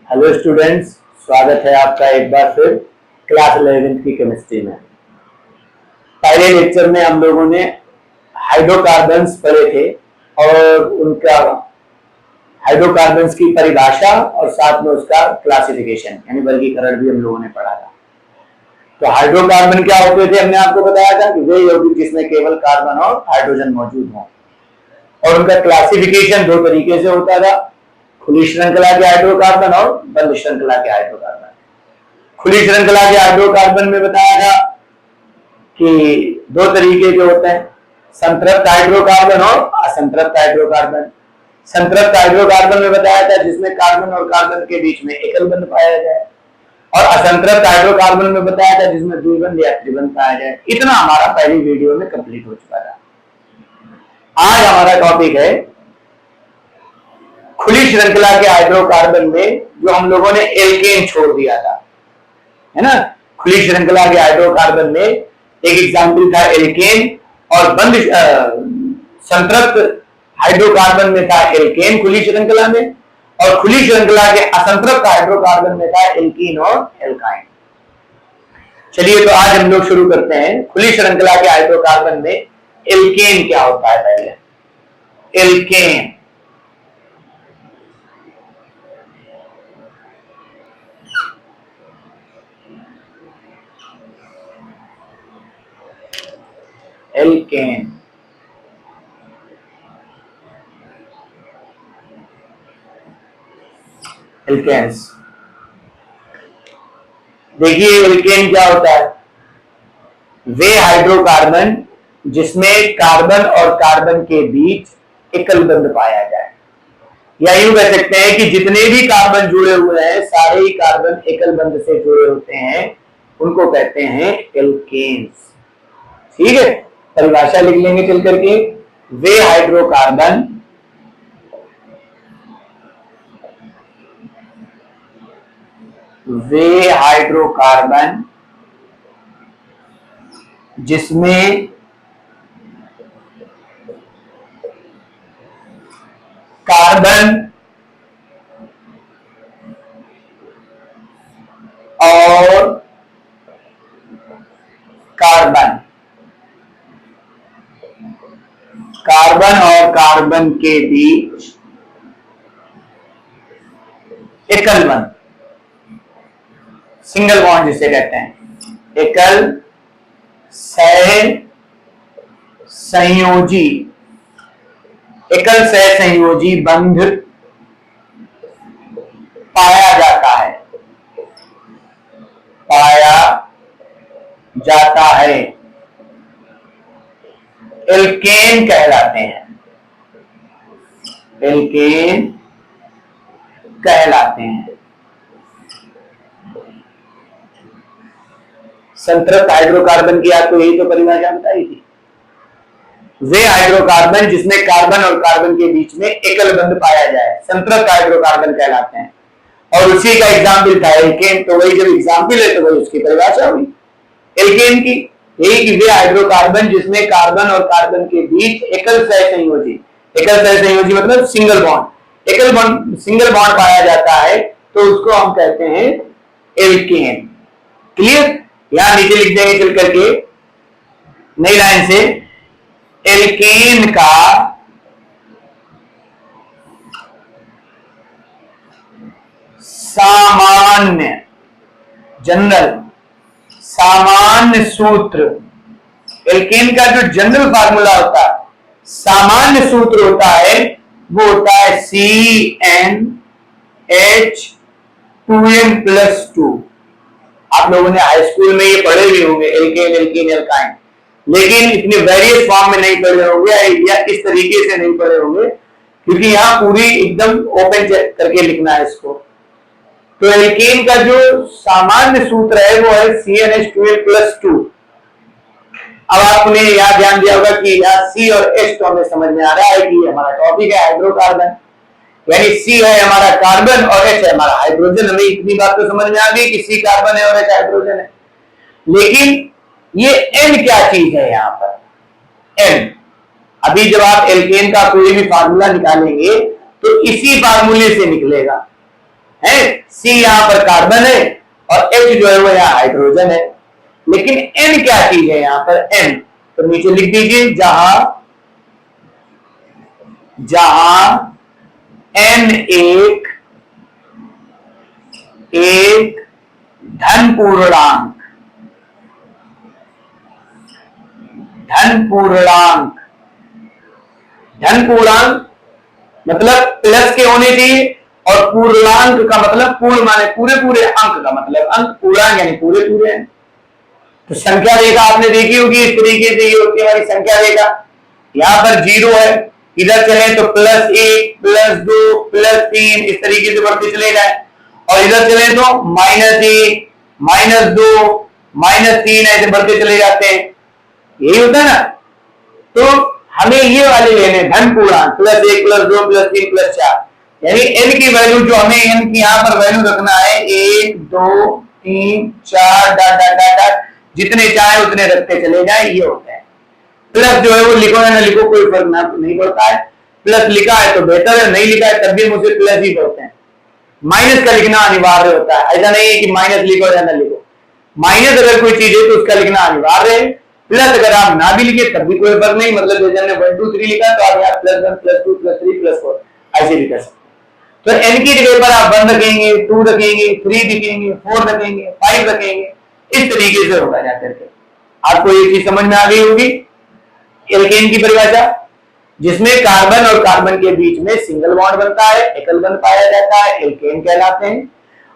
Hello students, स्वागत है आपका एक बार फिर क्लास 11th की केमिस्ट्री में। पहले लेक्चर में हम लोगों ने हाइड्रोकार्बन्स पढ़े थे और उनका हाइड्रोकार्बन्स की परिभाषा और साथ में उसका क्लासिफिकेशन यानी वर्गीकरण भी हम लोगों ने पढ़ा था। तो हाइड्रोकार्बन क्या होते थे हमने आपको बताया था कि वे यौगिक जिसमें केवल कार्बन और हाइड्रोजन मौजूद हों, और उनका क्लासिफिकेशन दो तरीके से होता था, खुली श्रृंखला के हाइड्रोकार्बन और बंद श्रृंखला के हाइड्रोकार्बन। खुली श्रृंखला के हाइड्रोकार्बन में बताया था कि दो तरीके के होते हैं, संतृप्त हाइड्रोकार्बन और असंतृप्त हाइड्रोकार्बन। संतृप्त हाइड्रोकार्बन में बताया था जिसमें कार्बन और कार्बन के बीच में एकल बंध पाया जाए, और असंतृप्त हाइड्रोकार्बन में बताया था जिसमें द्विबंध या त्रिबंध पाया जाए। इतना हमारा पहली वीडियो में कंप्लीट हो चुका था। आज हमारा टॉपिक है खुली श्रृंखला के हाइड्रोकार्बन में जो हम लोगों ने एल्केन छोड़ दिया था, है ना। खुली श्रृंखला के हाइड्रोकार्बन में एक एग्जाम्पल था एल्केन, और बंद संतृप्त हाइड्रोकार्बन में था एल्केन खुली श्रृंखला में, और खुली श्रृंखला के असंतृप्त हाइड्रोकार्बन में था एल्कीन और एल्काइन। चलिए तो आज हम लोग शुरू करते हैं। खुली श्रृंखला के हाइड्रोकार्बन में एल्केन क्या होता है। पहले एल्केन एल्केन एल्केन्स। देखिए एल्केन क्या होता है, वे हाइड्रोकार्बन जिसमें कार्बन और कार्बन के बीच एकल बंध पाया जाए, या यूं कह सकते हैं कि जितने भी कार्बन जुड़े हुए हैं सारे ही कार्बन एकल बंध से जुड़े होते हैं, उनको कहते हैं एल्केन्स। ठीक है, परिभाषा लिख लेंगे चल करके। वे हाइड्रोकार्बन जिसमें कार्बन और कार्बन के बीच एकल बंध, सिंगल बॉन्ड जिसे कहते हैं, एकल सहसंयोजी बंध पाया जाता है, एल्केन कहलाते हैं। संतृप्त हाइड्रोकार्बन की आपको यही तो परिभाषा बताई थी, वे हाइड्रोकार्बन जिसमें कार्बन और कार्बन के बीच में एकल बंध पाया जाए संतृप्त हाइड्रोकार्बन कहलाते हैं, और उसी का एग्जाम्पल था एल्केन। तो वही जब एग्जाम्पल है तो वही उसकी परिभाषा हुई एल्केन की, यही कि वे हाइड्रोकार्बन जिसमें कार्बन और कार्बन के बीच एकल सहसंयोजी मतलब सिंगल बॉन्ड पाया जाता है, तो उसको हम कहते हैं एल्केन। क्लियर, यहां नीचे लिख देंगे चल करके नई लाइन से, एल्केन का सामान्य सूत्र, एल्केन का जो जनरल फार्मूला होता है, सामान्य सूत्र होता है, वो होता है CnH2n+2। आप लोगों ने हाई स्कूल में ये पढ़े भी होंगे एल्केन, एल्काइन, लेकिन इतने वेरियस फॉर्म में नहीं पढ़े होंगे या इस तरीके से नहीं पढ़े होंगे, क्योंकि यहाँ पूरी एकदम ओपन करके लिखना है इसको। तो एल्केन का जो सामान्य सूत्र है वो है CnH2n+2। अब आपने यहाँ ध्यान दिया होगा कि यहाँ C और H तो हमें समझ में आ रहा है कि हमारा टॉपिक है हाइड्रोकार्बन, यानी C है हमारा कार्बन और H है हमारा हाइड्रोजन। हमें इतनी बात तो समझ में आ गई कि C कार्बन है और H हाइड्रोजन है, लेकिन ये N क्या चीज है यहाँ पर, N। अभी जब आप एल्केन का कोई भी फार्मूला निकालेंगे तो इसी फार्मूले से निकलेगा, है, C यहाँ पर कार्बन है और H जो है वो यहाँ हाइड्रोजन है। लेकिन N क्या चीज है यहाँ पर, N, तो नीचे लिख दीजिए जहां N एक धन पूर्णांक मतलब प्लस के होने चाहिए, और पूर्णांक का मतलब पूर्ण माने पूरे अंक का मतलब अंक, पूर्णांक यानी पूरे हैं। तो संख्या रेखा आपने देखी होगी, इस तरीके से ये होती है हमारी संख्या रेखा। यहाँ पर 0 है, इधर चले तो +1 +2 +3 इस तरीके से बढ़ते चले जाए, और इधर चले तो -1 -2 -3 ऐसे बढ़ते चले जाते हैं। यही होता है ना। तो हमें ये वाले लेने धन पूर्णांक +1 +2 +3 +4, यानी n की वैल्यू जो हमें n की यहाँ पर वैल्यू रखना है 1 2 3 4 डॉट डॉट डॉट डॉट, जितने चाहे उतने रखते चले जाए, ये होता है। प्लस जो है वो लिखो या ना लिखो कोई फर्क नहीं पड़ता है, प्लस लिखा है तो बेहतर है, नहीं लिखा है तब भी मुझे प्लस ही पढ़ते हैं। माइनस का लिखना अनिवार्य होता है, ऐसा नहीं है कि माइनस लिखो या ना लिखो। माइनस अगर कोई चीज है तो उसका लिखना अनिवार्य है, प्लस अगर आप ना भी लिखे तब भी कोई फर्क नहीं, मतलब जैसे हमने 1 2 3 लिखा तो आप यहाँ +1 +2 +3 +4 ऐसे लिख सकते। तो n की जगह पर आप 1 रखेंगे, 2 रखेंगे, 3 रखेंगे, 4 रखेंगे, 5 रखेंगे, इस तरीके से होगा जाकर के। आपको ये चीज समझ में आ गई होगी। एल्केन की परिभाषा, जिसमें कार्बन और कार्बन के बीच में सिंगल बॉन्ड बनता है, एकल बंध पाया जाता है, एल्केन कहलाते हैं।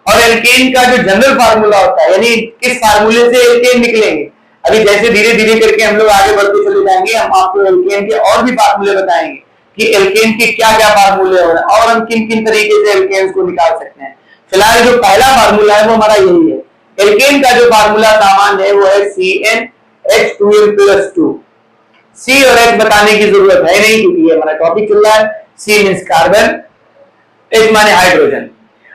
और एल्केन का जो जनरल फार्मूला होता है, यानी किस फार्मूले से एल्केन निकलेंगे, अभी जैसे धीरे धीरे करके हम लोग आगे बढ़ते चले जाएंगे, हम आपको एल्केन के और भी फार्मूले बताएंगे कि एल्केन के क्या क्या फार्मूले हो रहे हैं और हम किन किन तरीके से एल्केन को निकाल सकते हैं। फिलहाल जो पहला फार्मूला है वो हमारा यही है। एल्केन का जो फार्मूला सामान्य है वो है CnH2n+2। C और H बताने की जरूरत है नहीं, क्योंकि ये हमारा टॉपिक चल रहा है। C मींस कार्बन, H माने हाइड्रोजन।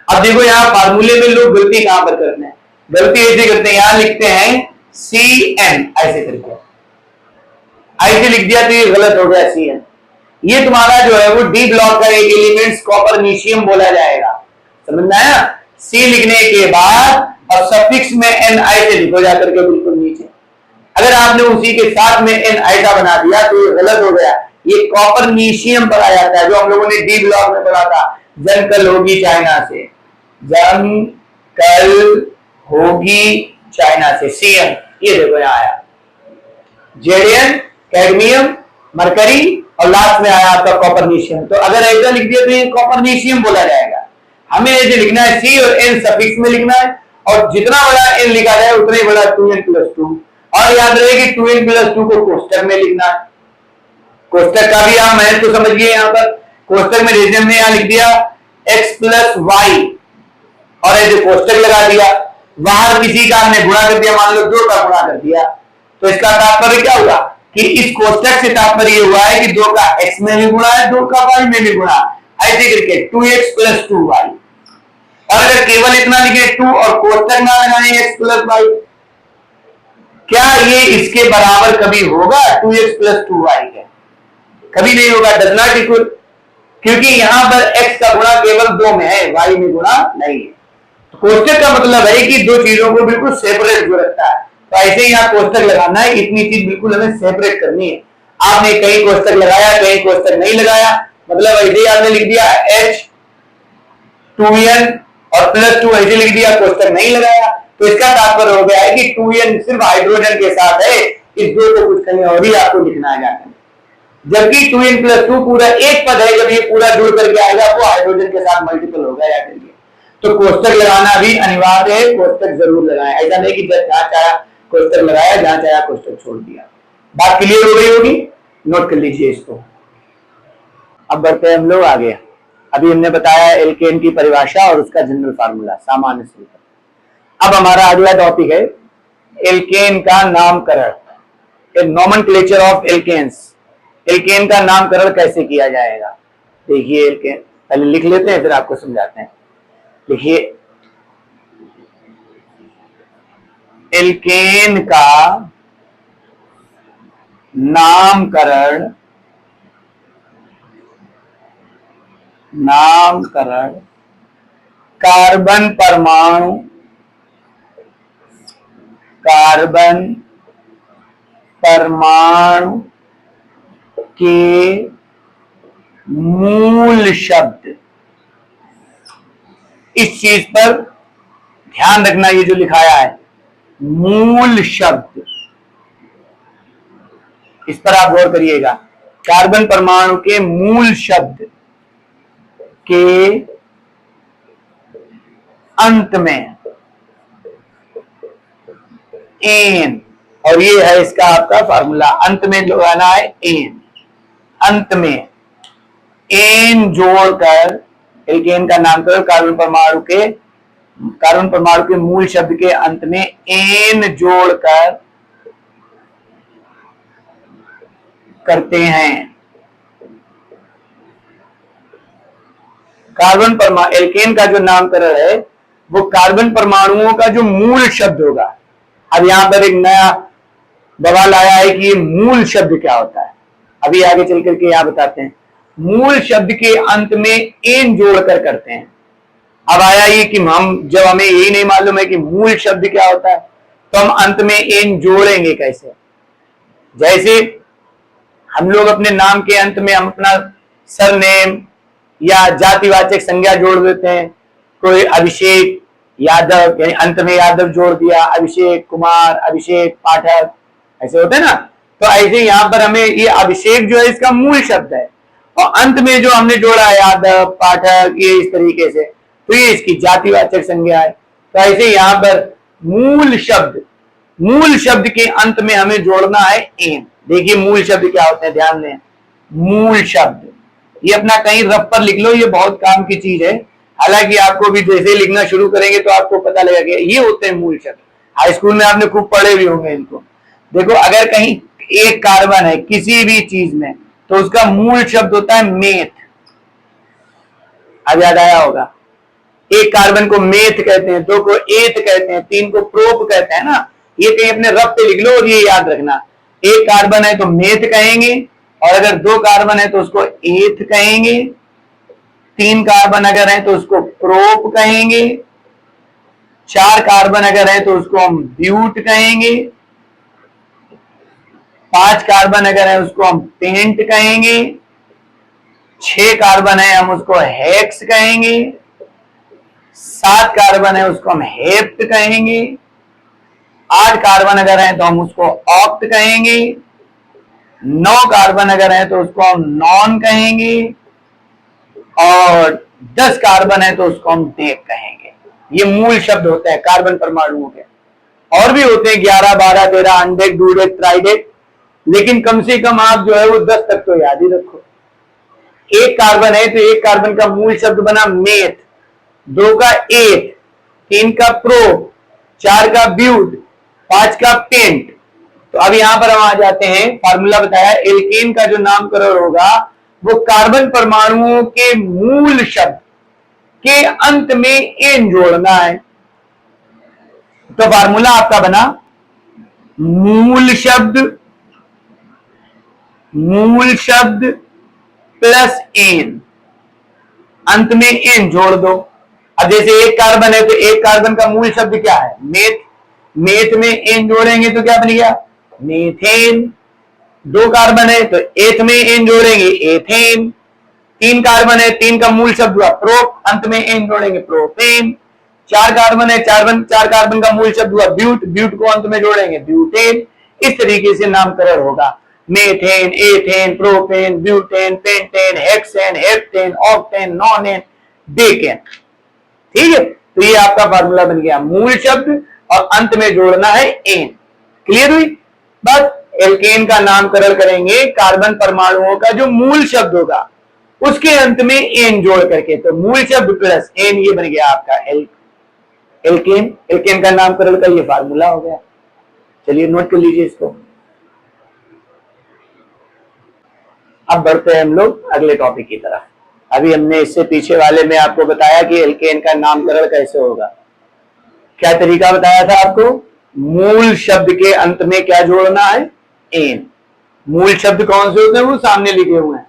अब देखो यहाँ फार्मूले में लोग गलती कहां पर करते हैं, गलती ऐसे करते हैं, यहां लिखते हैं Cn ऐसे करके, ऐसे लिख दिया तो ये गलत हो गया Cn। ये तुम्हारा जो है वो डी ब्लॉक का एक एलिमेंट कॉपरनीशियम बोला जाएगा, समझ में आया। C लिखने के बाद और सफिक्स में n ऐसे लिखो जाकर के बिल्कुल नीचे। अगर आपने उसी के साथ में n ऐसा बना दिया तो ये गलत हो गया। ये कॉपरनीशियम पढ़ा जाता है, जो हम लोगों ने डी ब्लॉक में पढ़ा था। जंग कल होगी चाइना से, जंग कल होगी चाइना से, Cn ये देखो यहाँ आया, जेडियन, कैडमियम, मरकरी और लास्ट में आया आपका कॉपरनीशियम। तो अगर ऐसा लिख दिया तो ये कॉपरनीशियम बोला जाएगा। हमें ऐसे लिखना है, C और N सफिक्स में लिखना है, और जितना बड़ा n लिखा जाए उतना ही बड़ा 2n+2। और याद रहे कि 2n+2 को कोष्टक में लिखना है। कोष्टक का भी आप महत्व तो समझिए। यहाँ पर कोष्टक में जैसे हमने यहाँ लिख दिया x+y और ऐसे कोष्टक लगा दिया, बाहर किसी का हमने गुणा कर दिया, मान लो 2 का गुणा कर दिया, तो इसका तात्पर्य क्या हुआ कि इस कोष्टक से तात्पर्य हुआ है कि 2 का x में भी गुणा है, 2 का y में भी गुणा, ऐसे करके 2x+2y। और अगर केवल इतना लिखे 2 और कोष्टक ना लगाए x+y, क्या ये इसके बराबर कभी होगा 2x+2y के? कभी नहीं होगा, डज नॉट इक्वल, क्योंकि यहां पर x का गुणा केवल 2 में है, y में गुणा नहीं है। तो कोष्टक का मतलब है कि दो चीजों को बिल्कुल सेपरेट जो रखता है। तो ऐसे ही यहाँ कोष्टक लगाना है, इतनी चीज बिल्कुल हमें सेपरेट करनी है। आपने कहीं कोष्टक लगाया, कहीं कोष्टक नहीं लगाया, मतलब ऐसे ही आपने लिख दिया H2n और +2 ऐसे लिख दिया, कोष्टक नहीं लगाया, तो इसका तात्पर्य हो गया है कि 2n सिर्फ हाइड्रोजन के साथ है, इस 2 को कुछ कहीं और ही आपको लिखना है जाकर। जबकि 2n+2 पूरा एक पद है, जब ये पूरा जुड़ करके आएगा वो हाइड्रोजन के साथ मल्टीपल होगा जाकर के। तो कोष्टक लगाना भी अनिवार्य है, कोष्टक जरूर लगाएं। ऐसा नहीं कि जहां चाहा कोष्टक लगाया, जहां चाहा कोष्टक छोड़ दिया। बात क्लियर हो गई होगी, नोट कर लीजिए इसको। अब बढ़ते हैं हम लोग आगे। अभी हमने बताया एल्केन की परिभाषा और उसका जनरल फार्मूला, सामान्य सूत्र। अब हमारा अगला टॉपिक है एल्केन का नामकरण, नोमेनक्लेचर ऑफ एल्केन्स। एल्केन का नामकरण कैसे किया जाएगा, देखिए एल्केन पहले लिख लेते हैं फिर आपको समझाते हैं। देखिए एल्केन का नामकरण कार्बन परमाणु, कार्बन परमाणु के मूल शब्द, इस चीज पर ध्यान रखना, ये जो लिखाया है मूल शब्द, इस पर आप गौर करिएगा। कार्बन परमाणु के मूल शब्द के अंत में एन, और ये है इसका आपका फार्मूला, अंत में लगाना है एन, अंत में एन जोड़कर एल्केन का नामकरण कार्बन परमाणु के मूल शब्द के अंत में एन जोड़कर करते हैं। कार्बन परमाणु, एल्केन का जो नामकरण है वो कार्बन परमाणुओं का जो मूल शब्द होगा। अब यहां पर एक नया बवाल आया है कि ये मूल शब्द क्या होता है, अभी आगे चल करके यहां बताते हैं। मूल शब्द के अंत में एन जोड़कर करते हैं। अब आया ये कि जब हमें यही नहीं मालूम है कि मूल शब्द क्या होता है तो हम अंत में एन जोड़ेंगे कैसे। जैसे हम लोग अपने नाम के अंत में हम अपना सरनेम या जातिवाचक संज्ञा जोड़ देते हैं, कोई अभिषेक यादव, यानी अंत में यादव जोड़ दिया, अभिषेक कुमार, अभिषेक पाठक, ऐसे होते हैं ना। तो ऐसे यहां पर हमें ये अभिषेक जो है इसका मूल शब्द है, और अंत में जो हमने जोड़ा यादव, पाठक, ये इस तरीके से, तो ये इसकी जातिवाचक संज्ञा है। तो ऐसे यहां पर मूल शब्द के अंत में हमें जोड़ना है एन। देखिए मूल शब्द क्या होते हैं, ध्यान दें। मूल शब्द, ये अपना कहीं रफ पर लिख लो, ये बहुत काम की चीज है। हालांकि आपको भी जैसे लिखना शुरू करेंगे तो आपको पता लगेगा ये होते हैं मूल शब्द। हाई स्कूल में आपने खूब पढ़े भी होंगे इनको। देखो अगर कहीं एक कार्बन है किसी भी चीज में तो उसका मूल शब्द होता है मेथ। अब याद आया होगा, एक कार्बन को मेथ कहते हैं, दो को एथ कहते हैं, तीन को प्रोप कहते हैं ना। ये कहीं अपने रफ पे लिख लो और ये याद रखना, एक कार्बन है तो मेथ कहेंगे, और अगर दो कार्बन है तो उसको एथ कहेंगे, तीन कार्बन अगर है तो उसको प्रोप कहेंगे, चार कार्बन अगर है तो उसको हम ब्यूट कहेंगे, पांच कार्बन अगर है उसको हम पेंट कहेंगे, छह कार्बन है हम उसको हेक्स कहेंगे, सात कार्बन है उसको हम हेप्ट कहेंगे, आठ कार्बन अगर है तो हम उसको ऑक्ट कहेंगे, नौ कार्बन अगर है तो उसको हम नॉन कहेंगे, और 10 कार्बन है तो उसको हम डेक कहेंगे। ये मूल शब्द होते हैं कार्बन परमाणुओं के। और भी होते हैं 11, 12, 13, अनडेक, डूडेक, ट्राइडेक, लेकिन कम से कम आप जो है वो 10 तक तो याद ही रखो। एक कार्बन है तो एक कार्बन का मूल शब्द बना मेथ, दो का एथ, तीन का प्रोप, चार का ब्यूट, पांच का पेंट। तो अब यहां पर हम आ जाते हैं, फार्मूला बताया, एल्केन का जो नामकरण होगा वो कार्बन परमाणुओं के मूल शब्द के अंत में एन जोड़ना है। तो फार्मूला आपका बना मूल शब्द प्लस एन, अंत में एन जोड़ दो। अब जैसे एक कार्बन है तो एक कार्बन का मूल शब्द क्या है, मेथ, मेथ में एन जोड़ेंगे तो क्या बन गया, मीथेन। दो कार्बन है तो एथ में एन जोड़ेंगे, एथेन। तीन कार्बन है, तीन का मूल शब्द हुआ प्रोप, अंत में एन जोड़ेंगे, प्रोपेन। चार कार्बन है, चार कार्बन का मूल शब्द हुआ ब्यूट, ब्यूट को अंत में जोड़ेंगे, ब्यूटेन। इस तरीके से नामकरण होगा, methane, ethane, propane, butane, pentane, hexane, heptane, octane, nonane, decane. ठीक है, तो ये आपका फार्मूला बन गया, मूल शब्द और अंत में जोड़ना है एन। क्लियर हुई बात। एल्केन का नामकरण करेंगे कार्बन परमाणुओं का जो मूल शब्द होगा उसके अंत में एन जोड़ करके, तो मूल शब्द प्लस एन, ये बन गया आपका एल्केन। एल्केन का नामकरण का ये फार्मूला हो गया। चलिए नोट कर लीजिए इसको। अब बढ़ते हैं हम लोग अगले टॉपिक की तरफ। अभी हमने इससे पीछे वाले में आपको बताया कि एल्केन का नामकरण कैसे होगा। क्या तरीका बताया था आपको, मूल शब्द के अंत में क्या जोड़ना है, एन। मूल शब्द कौन से होते हैं, वो सामने लिखे हुए हैं।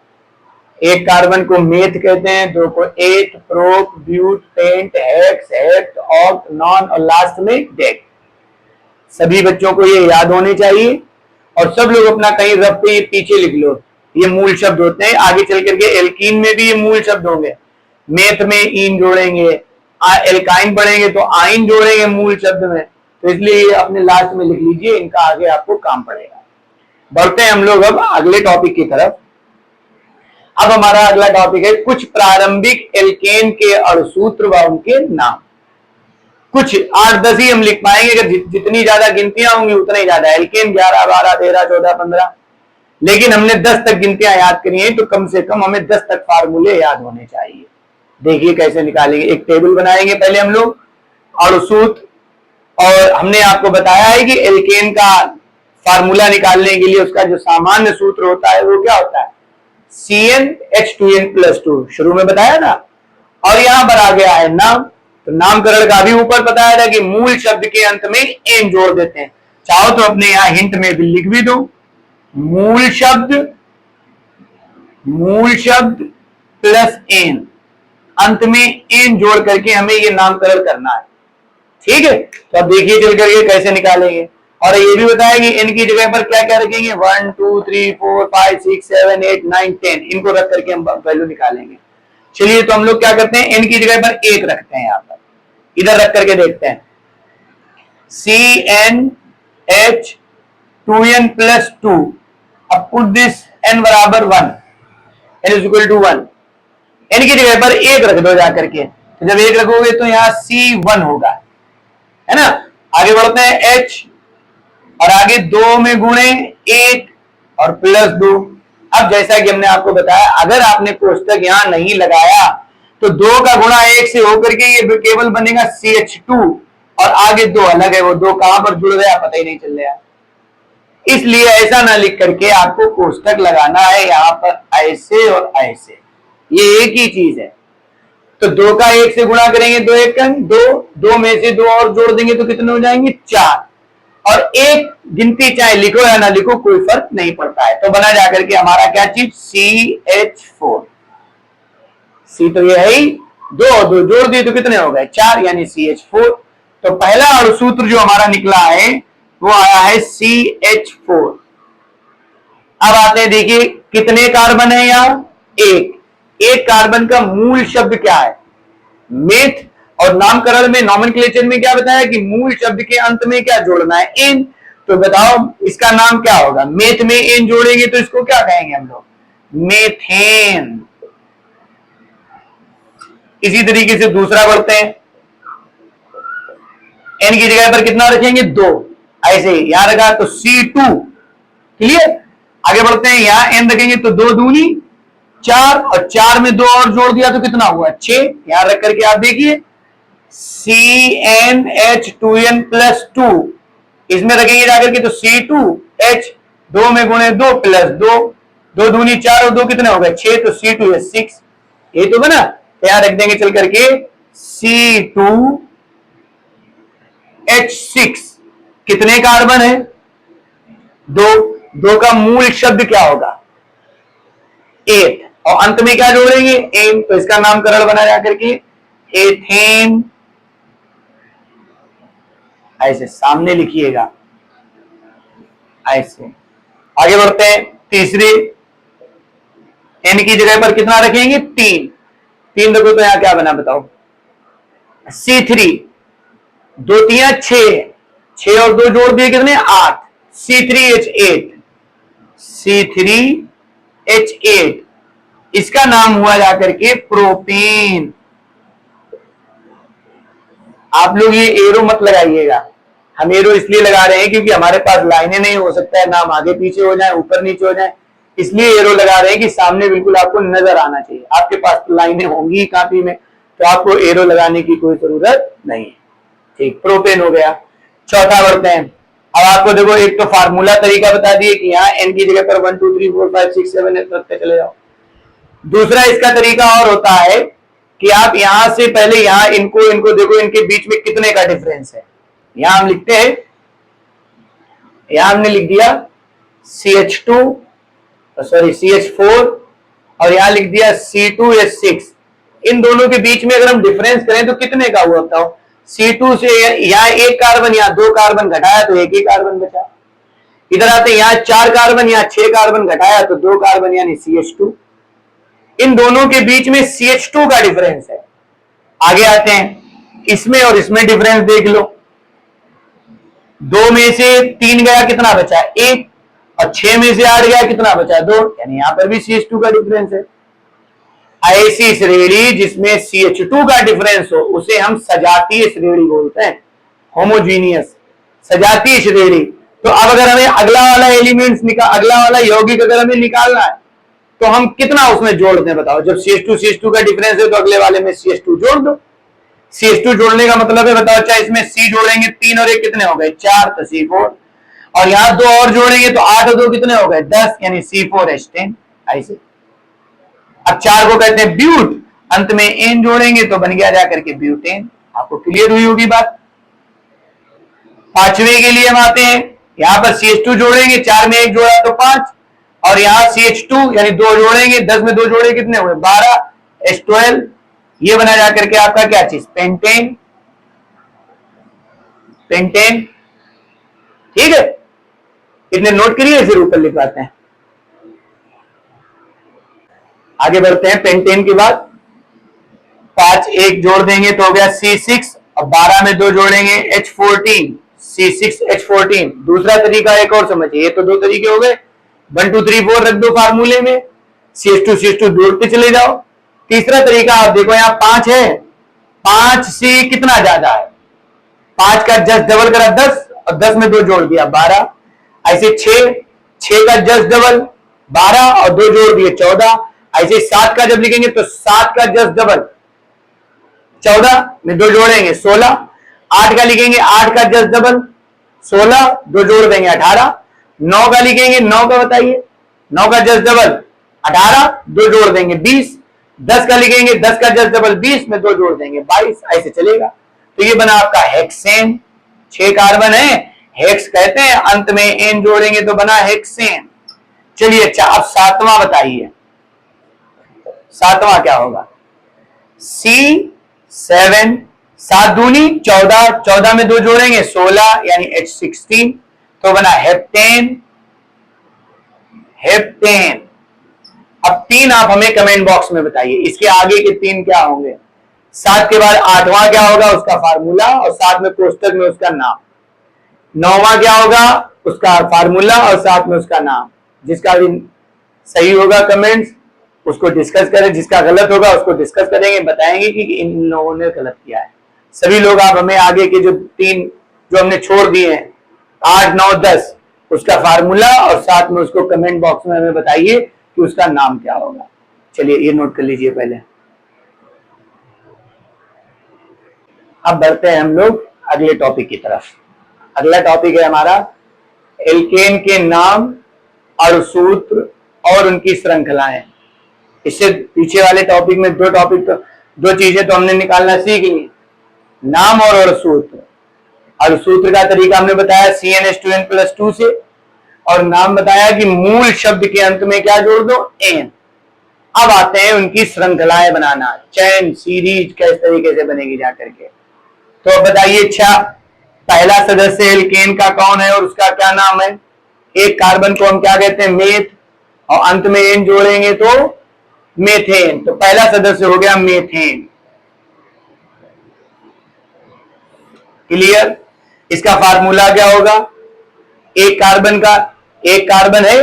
एक कार्बन को मेथ कहते हैं, दो को eth, prop, but, pent, hex, hept, oct, non और लास्ट में डेक। सभी बच्चों को ये याद होने चाहिए और सब लोग अपना कहीं रफ पे ये पीछे लिख लो। ये मूल शब्द होते हैं, आगे चल करके एल्कीन में भी ये मूल शब्द होंगे। मेथ में इन जोड़ेंगे, एल्काइन पढ़ेंगे तो आइन जोड़ेंगे मूल शब्द में, तो इसलिए ये अपने लास्ट में लिख लीजिए, इनका आगे आपको काम पड़ेगा। बढ़ते हैं हम लोग अब अगले टॉपिक की तरफ। अब हमारा अगला टॉपिक है कुछ प्रारंभिक एल्केन के अणुसूत्र व उनके नाम। कुछ 8-10 ही हम लिख पाएंगे, अगर जितनी ज्यादा गिनतियां होंगी उतना ही ज्यादा। एल्केन 11, 12, 13, 14, 15, लेकिन हमने 10 तक गिनतियां याद करी हैं, तो कम से कम हमें 10 तक फार्मूले याद होने चाहिए। देखिए कैसे निकालेंगे। एक टेबल बनाएंगे पहले हम लोग अणुसूत्र, और हमने आपको बताया है कि एल्केन का फार्मूला निकालने के लिए उसका जो सामान्य सूत्र होता है वो क्या होता है, CnH2n+2, शुरू में बताया था। और यहां पर आ गया है नाम, तो नामकरण का भी ऊपर बताया था कि मूल शब्द के अंत में एन जोड़ देते हैं। चाहो तो अपने यहां हिंट में भी लिख भी दो, मूल शब्द प्लस एन, अंत में एन जोड़ करके हमें ये नामकरण करना है। ठीक है, तो अब देखिए चल करके कैसे निकालेंगे। और ये भी बताया कि एन की जगह पर क्या क्या रखेंगे, 1 2 3 4 5 6 7 8 9 10, इनको रख करके हम वैल्यू निकालेंगे। चलिए तो हम लोग क्या करते हैं, एन की जगह पर 1 रखते हैं, यहां पर इधर रख करके देखते हैं। CnH2n+2, अब पुट दिस n बराबर 1, n is equal to 1, n की जगह पर 1 रख दो जाकर के, तो जब 1 रखोगे तो यहां C1 होगा, है ना। आगे बढ़ते हैं H, और आगे 2 में गुणे 1 और +2। अब जैसा कि हमने आपको बताया, अगर आपने कोष्टक यहां नहीं लगाया तो 2 का गुणा 1 से होकर के ये केवल बनेगा CH2, और आगे 2 अलग है, वो 2 कहां पर जुड़ गया पता ही नहीं चल रहा। इसलिए ऐसा ना लिख करके आपको कोष्टक लगाना है यहां पर ऐसे और ऐसे, ये एक ही चीज है। तो 2 का 1 से गुणा करेंगे, 2 1 2 में से 2 और जोड़ देंगे तो कितने हो जाएंगे, 4। और एक गिनती चाहे लिखो या ना लिखो कोई फर्क नहीं पड़ता है। तो बना जाकर के हमारा क्या चीज, CH4। सी तो ये है ही, 2 जोड़ दिए तो कितने हो गए, 4, यानी CH4। तो पहला अणुसूत्र जो हमारा निकला है वो आया है CH4। अब आते हैं, देखिए कितने कार्बन है यहाँ, एक कार्बन का मूल शब्द क्या है, मेथ। और नामकरण में, नॉमेनक्लेचर में क्या बताया कि मूल शब्द के अंत में क्या जोड़ना है, एन। तो बताओ इसका नाम क्या होगा, मेथ में एन जोड़ेंगे तो इसको क्या कहेंगे हम लोग, मेथेन। इसी तरीके से दूसरा बढ़ते हैं, एन की जगह पर कितना रखेंगे, 2, ऐसे ही यहां रखा तो C2, क्लियर। आगे बढ़ते हैं, यहां एन रखेंगे तो 2 दूनी 4, और 4 में 2 और जोड़ दिया तो कितना हुआ, 6। यहां रख करके आप देखिए CnH2n+2, इसमें रखेंगे जाकर के तो C2H, 2 में गुणे 2 +2, 2 दूनी 4 और 2 कितने हो गए, 6, तो C2 है 6, ये तो बना। तो यहां रख देंगे चल करके C2H6। कितने कार्बन है, 2 का मूल शब्द क्या होगा, 8, और अंत में क्या जोड़ेंगे, एन। तो इसका नामकरण बना जाकर के एथेन, ऐसे सामने लिखिएगा ऐसे। आगे बढ़ते हैं, तीसरे, एन की जगह पर कितना रखेंगे, 3 रखो तो यहां क्या बना बताओ, C3, 2 3 6 और 2 जोड़ दिए कितने, 8, C3H8, इसका नाम हुआ जाकर के प्रोपेन। आप लोग ये एरो मत लगाइएगा, हम एरो इसलिए लगा रहे हैं क्योंकि हमारे पास लाइनें नहीं, हो सकता है नाम आगे पीछे हो जाए, ऊपर नीचे हो जाए, इसलिए एरो लगा रहे हैं कि सामने बिल्कुल आपको नजर आना चाहिए। आपके पास लाइनें होंगी कापी में तो आपको एरो लगाने की कोई जरूरत नहीं है। ठीक, प्रोपेन हो गया। चौथा बढ़ते हैं, अब आपको देखो एक तो फार्मूला तरीका बता दिए कि यहाँ एन की जगह पर 1 2 3 4 5 6 7 8 रखते चले जाओ। दूसरा इसका तरीका और होता है कि आप यहां से पहले यहां इनको देखो, इनके बीच में कितने का डिफरेंस है। यहां हम लिखते हैं, यहां हमने लिख दिया CH4, और यहां लिख दिया C2H6। इन दोनों के बीच में अगर हम डिफरेंस करें तो कितने का हुआ बताओ? C2 से यहाँ एक कार्बन, यहाँ 2 कार्बन घटाया तो एक ही कार्बन बचा। इधर आते हैं, यहाँ 4 कार्बन, यहाँ 6 कार्बन घटाया तो 2 कार्बन यानी CH2। इन दोनों के बीच में CH2 का डिफरेंस है। आगे आते हैं, इसमें और इसमें डिफरेंस देख लो। 2 में से 3 गया, कितना बचा? 1। और 6 में से 8 गया, कितना बचा? 2। यानी यहां पर भी CH2 का डिफरेंस है। ऐसी श्रेणी जिसमें CH2 का डिफरेंस हो उसे हम सजातीय श्रेणी बोलते हैं, होमोजीनियस सजातीय श्रेणी। तो अब अगर हमें अगला वाला एलिमेंट्स अगला वाला यौगिक अगर हमें निकालना है तो हम कितना उसमें जोड़ दें बताओ? जब CH2 का डिफरेंस है तो अगले वाले में CH2 जोड़ दो। CH2 जोड़ने का मतलब है बताओ, चाहे इसमें C जोड़ेंगे 3 और 1 कितने हो गए? 4, तो C4। और यहां 2 और जोड़ेंगे तो 8 और 2 कितने हो गए? 10, यानी C4H10। ऐसे अब 4 को कहते हैं ब्यूट, अंत में एन जोड़ेंगे तो बन गया जाकर के ब्यूटेन। आपको क्लियर हुई होगी बात। 5वें के लिए हम आते हैं, यहां पर CH2 जोड़ेंगे, 4 में 1 जोड़ा तो 5, और यहां CH2 यानी 2 जोड़ेंगे, 10 में 2 जोड़े कितने हुए? 12, H12। ये बना जाकर के आपका क्या चीज? पेंटेन। पेंटेन, ठीक है। इतने नोट करिए, फिर ऊपर लिखवाते हैं। आगे बढ़ते हैं, पेंटेन के बाद 5 1 जोड़ देंगे तो हो गया C6, और 12 में 2 जोड़ेंगे H14, C6H14। दूसरा तरीका एक और समझिए, ये तो 2 तरीके हो गए, 1 2 3 4 रख दो फार्मूले में, CH2 जोड़ते चले जाओ। तीसरा तरीका आप देखो, यहां 5 है, 5 से कितना ज्यादा है? 5 का जस्ट डबल करा 10, और 10 में 2 जोड़ दिया 12। ऐसे 6 का जस्ट डबल 12 और 2 जोड़ दिए 14। ऐसे 7 का जब लिखेंगे तो 7 का जस्ट डबल 14 में 2 जोड़ेंगे 16। 8 का लिखेंगे, 8 का जस्ट डबल 16, 2 जोड़ देंगे 18। 9 का लिखेंगे, 9 का बताइए, 9 का जस्ट डबल 18, 2 जोड़ देंगे 20। 10 का लिखेंगे, 10 का जस्ट डबल 20 में 2 जोड़ देंगे 22। ऐसे चलेगा। तो ये बना आपका हेक्सेन। 6 कार्बन है, हेक्स कहते हैं, अंत में एन जोड़ेंगे तो बना हेक्सेन। चलिए अच्छा, अब 7वां बताइए, 7वां क्या होगा? C7, 7 दूनी 14, 14 में 2 जोड़ेंगे 16, यानी H16, तो बना हेप्टेन। हेप्टेन। अब 3 आप हमें कमेंट बॉक्स में बताइए, इसके आगे के 3 क्या होंगे? 7 के बाद 8वां क्या होगा? उसका फार्मूला, और 7 में कोष्टक में उसका नाम। 9वां क्या होगा? उसका फार्मूला, और 7 में उसका नाम। जिसका भी सही होगा कमेंट्स उसको डिस्कस करें, जिसका गलत होगा उसको डिस्कस करेंगे, बताएंगे कि इन लोगों ने गलत किया है। सभी लोग आप हमें आगे के जो 3 जो हमने छोड़ दिए हैं, 8 9 10, उसका फार्मूला और साथ में उसको कमेंट बॉक्स में हमें बताइए कि उसका नाम क्या होगा। चलिए ये नोट कर लीजिए पहले। अब बढ़ते हैं हम लोग अगले टॉपिक की तरफ। अगला टॉपिक है हमारा एल्केन के नाम और सूत्र और उनकी श्रृंखलाएं। इससे पीछे वाले टॉपिक में दो चीजें तो हमने निकालना सीख ली, नाम और सूत्र। और सूत्र का तरीका हमने बताया CnH2n+2 से, और नाम बताया कि मूल शब्द के अंत में क्या जोड़ दो? एन। अब आते हैं उनकी श्रृंखलाएं बनाना, चैन सीरीज किस तरीके से बनेगी जाकर के। तो बताइए अच्छा, पहला सदस्य एल्केन का कौन है और उसका क्या नाम है? एक कार्बन को हम क्या कहते हैं? मेथ, और अंत में एन जोड़ेंगे तो मेथेन। तो पहला सदस्य हो गया मेथेन। क्लियर? इसका फार्मूला क्या होगा? एक कार्बन है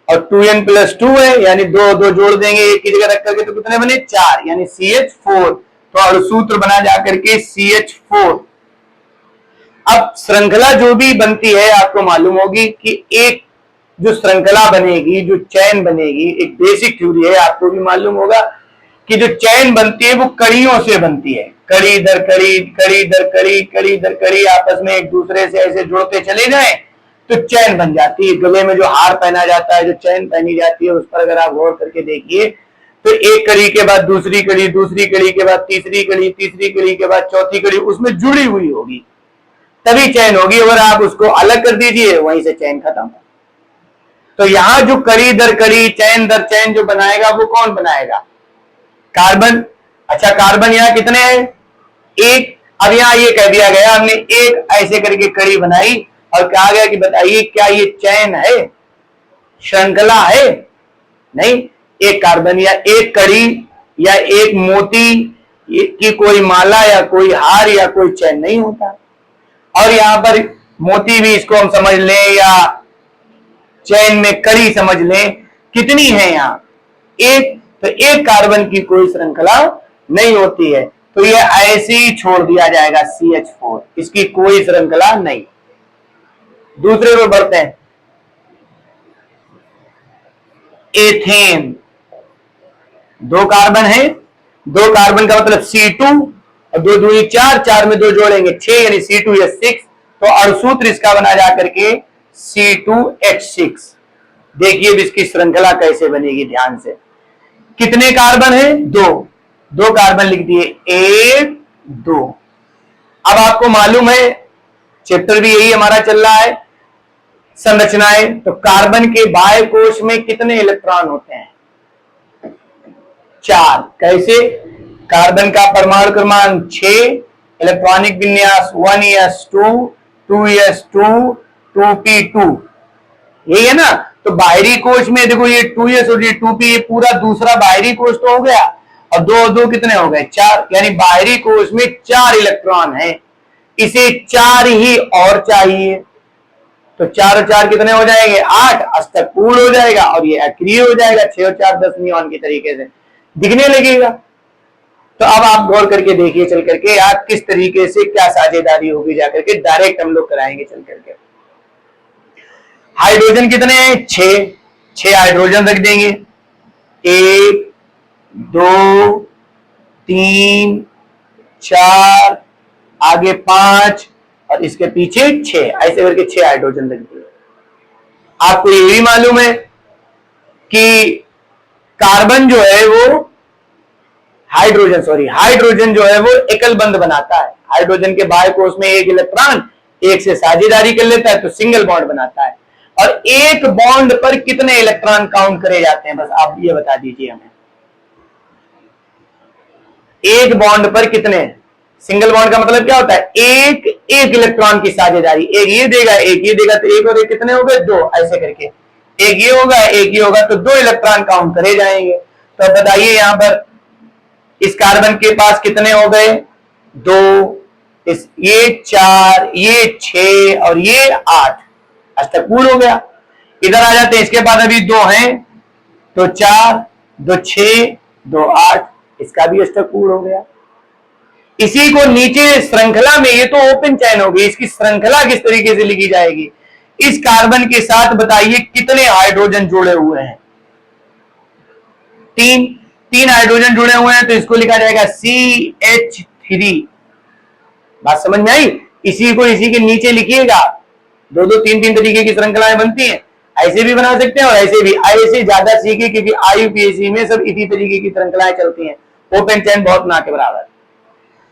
और 2n+2 है, यानी 2 जोड़ देंगे एक की जगह रख करके तो कितने बने? 4, यानी CH4। तो और सूत्र बना जाकर के CH4। अब श्रृंखला जो भी बनती है आपको मालूम होगी कि एक जो श्रृंखला बनेगी, जो चैन बनेगी, एक बेसिक थ्योरी है, आपको भी मालूम होगा कि जो चैन बनती है वो कड़ियों से बनती है। कड़ी दर कड़ी, कड़ी दर कड़ी, कड़ी दर कड़ी आपस में एक दूसरे से ऐसे जुड़ते चले जाएं तो चैन बन जाती है। गले में जो हार पहना जाता है, जो चैन पहनी जाती है, उस पर अगर आप गौर करके देखिए तो एक कड़ी के बाद दूसरी कड़ी, दूसरी कड़ी के बाद तीसरी कड़ी, तीसरी कड़ी के बाद चौथी कड़ी उसमें जुड़ी हुई होगी, तभी चैन होगी। अगर आप उसको अलग कर दीजिए वहीं से चैन खत्म। तो यहां जो कड़ी दर कड़ी, चैन दर चैन जो बनाएगा वो कौन बनाएगा? कार्बन। अच्छा, कार्बन यहां कितने हैं? एक। अब यहां ये कह दिया गया, हमने एक ऐसे करके कड़ी बनाई और कहा गया कि बताइए क्या ये चैन है, श्रृंखला है? नहीं, एक कार्बन या एक कड़ी या एक मोती की कोई माला या कोई हार या कोई चैन नहीं होता। और यहां पर मोती भी इसको हम समझ लें या चैन में कड़ी समझ लें, कितनी है यहां? एक। तो एक कार्बन की कोई श्रृंखला नहीं होती है, तो ये ऐसे ही छोड़ दिया जाएगा CH4, इसकी कोई श्रृंखला नहीं। दूसरे पे बढ़ते हैं, एथेन। दो कार्बन है, दो कार्बन का मतलब C2 और दो दूनी चार, चार में दो जोड़ेंगे 6 यानी C2 या 6, तो अणुसूत्र इसका बना जाकर के C2H6। देखिए अब इसकी श्रृंखला कैसे बनेगी, ध्यान से। कितने कार्बन है? दो। दो कार्बन लिख दिए, 1 2। अब आपको मालूम है, चैप्टर भी यही हमारा चल रहा है, संरचनाएं। तो कार्बन के बाह्य कोश में कितने इलेक्ट्रॉन होते हैं? 4। कैसे? कार्बन का परमाणु क्रमांक 6, इलेक्ट्रॉनिक विन्यास 1s2 2s2 2p2, यही है ना। तो बाहरी कोश में देखो ये 2s और ये 2p, ये पूरा दूसरा बाहरी कोश तो हो गया, और दो दो कितने हो गए? 4, यानी बाहरी कोश में 4 इलेक्ट्रॉन है। इसे 4 ही और चाहिए, तो 4 और 4 कितने हो जाएंगे? 8, अष्टक पूर्ण हो जाएगा और ये अक्रिय हो जाएगा। 6 और 4 10 नियॉन की तरीके से दिखने लगेगा। तो अब आप गौर करके देखिए चल करके आप किस तरीके से क्या साझेदारी होगी, जाकर के डायरेक्ट हम लोग कराएंगे चल करके। हाइड्रोजन कितने हैं? 6। 6 हाइड्रोजन रख देंगे, 1 2 3 4, आगे 5 और इसके पीछे 6, ऐसे करके 6 हाइड्रोजन रख दिए। आपको ये भी मालूम है कि कार्बन जो है वो हाइड्रोजन जो है वो एकल बंध बनाता है। हाइड्रोजन के बाह्य कोश में एक इलेक्ट्रॉन एक से साझेदारी कर लेता है तो सिंगल बॉन्ड बनाता है। और एक बॉन्ड पर कितने इलेक्ट्रॉन काउंट करे जाते हैं, बस आप ये बता दीजिए हमें। एक बॉन्ड पर कितने? सिंगल बॉन्ड का मतलब क्या होता है? एक एक इलेक्ट्रॉन की साझेदारी, एक ये देगा एक ये देगा, तो एक और एक कितने हो गए? 2, ऐसे करके एक ये होगा एक ये होगा, तो 2 इलेक्ट्रॉन काउंट करे जाएंगे। तो बताइए यहां पर इस कार्बन के पास कितने हो गए? 2, ये 4, ये 6 और ये 8, अष्टक पूर्ण हो गया। इधर आ जाते हैं, इसके बाद अभी 2 हैं, तो 4 2 6 2 8, इसका भी अष्टक पूर्ण हो गया। इसी को नीचे श्रृंखला में, ये तो ओपन चैन होगी, इसकी श्रृंखला किस तरीके से लिखी जाएगी? इस कार्बन के साथ बताइए कितने हाइड्रोजन जुड़े हुए हैं? 3 हाइड्रोजन जुड़े हुए हैं, तो इसको लिखा जाएगा CH3। बात समझ में आई? इसी को इसी के नीचे लिखिएगा। 2 2 3 3 तरीके की श्रृंखलाएं बनती हैं, ऐसे भी बना सकते हैं और ऐसे भी। ऐसे ज्यादा सीखे क्योंकि IUPAC में सब इसी तरीके की श्रृंखलाएं चलती हैं, ओपन चैन बहुत ना के बराबर।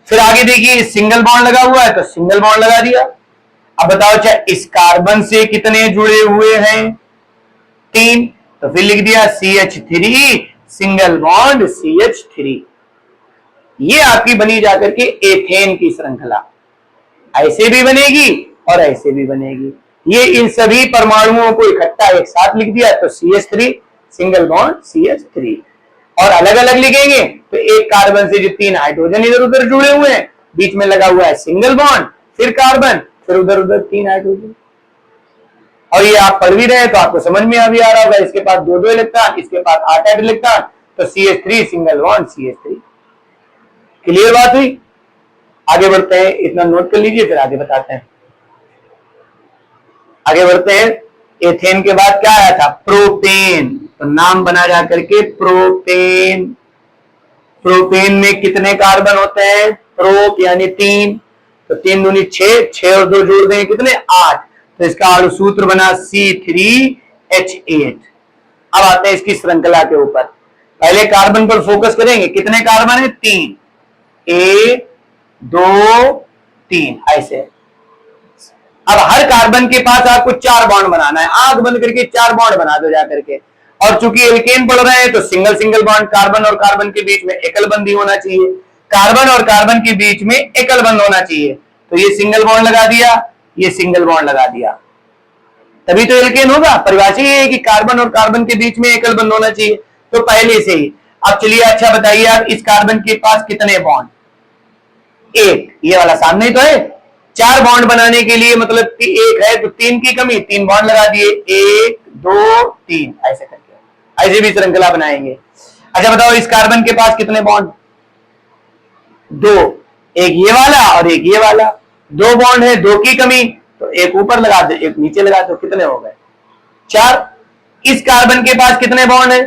फिर आगे देखिए सिंगल बॉन्ड लगा हुआ है तो सिंगल बॉन्ड लगा दिया। अब बताओ चाहे इस कार्बन से कितने जुड़े हुए हैं? 3, तो फिर लिख दिया CH3 सिंगल बॉन्ड CH3। ये आपकी बनी जाकर के एथेन की श्रृंखला। ऐसे भी बनेगी और ऐसे भी बनेगी। ये इन सभी परमाणुओं को इकट्ठा एक साथ लिख दिया तो CH3 सिंगल बॉन्ड CH3। और अलग अलग लिखेंगे तो एक कार्बन से जो 3 हाइड्रोजन इधर उधर जुड़े हुए हैं, बीच में लगा हुआ है सिंगल बॉन्ड, फिर कार्बन, फिर उधर उधर 3 हाइड्रोजन। और ये आप पढ़ भी रहे तो आपको समझ में अभी आ रहा होगा, इसके पास 2 2 इलेक्ट्रॉन, इसके पास 8 8 इलेक्ट्रॉन, तो CH3 single bond CH3। Clear बात हुई? आगे बढ़ते हैं, इतना नोट कर लीजिए फिर आगे बताते हैं। आगे बढ़ते हैं, एथेन के बाद क्या आया था? प्रोपेन। तो नाम बना जा करके प्रोपेन। प्रोपेन में कितने कार्बन होते हैं? प्रोप यानी 3, तो 3 दूनी 6, 6 और 2 जोड़ देंगे कितने? 8, तो इसका अणुसूत्र बना C3H8। अब आते हैं इसकी श्रृंखला के ऊपर। पहले कार्बन पर फोकस करेंगे, कितने कार्बन है? 3, 1 2 3, ऐसे अब हर कार्बन के पास आपको 4 बॉन्ड बनाना है, आंख बंद करके 4 बॉन्ड बना दो जा करके। और चूंकि एल्केन पढ़ रहे हैं तो सिंगल सिंगल बॉन्ड, कार्बन और कार्बन के बीच में एकल बंद ही होना चाहिए, कार्बन और कार्बन के बीच में एकल बंद होना चाहिए। तो ये सिंगल बॉन्ड लगा दिया, ये सिंगल बॉन्ड लगा दिया, तभी तो एल्केन होगा। परिभाषा ये है कि कार्बन और कार्बन के बीच में एकल बंद होना चाहिए, तो पहले से ही। अब चलिए अच्छा बताइए आप, इस कार्बन के पास कितने बॉन्ड? एक, ये वाला सामने ही तो है। 4 बॉन्ड बनाने के लिए मतलब कि एक है तो 3 की कमी, 3 बॉन्ड लगा दिए, 1 2 3 ऐसे करके, ऐसे भी श्रृंखला बनाएंगे। अच्छा बताओ इस कार्बन के पास कितने बॉन्ड? 2, एक ये वाला और एक ये वाला, 2 बॉन्ड है, 2 की कमी, तो एक ऊपर लगा दो एक नीचे लगा दो, कितने हो गए? 4। इस कार्बन के पास कितने बॉन्ड है?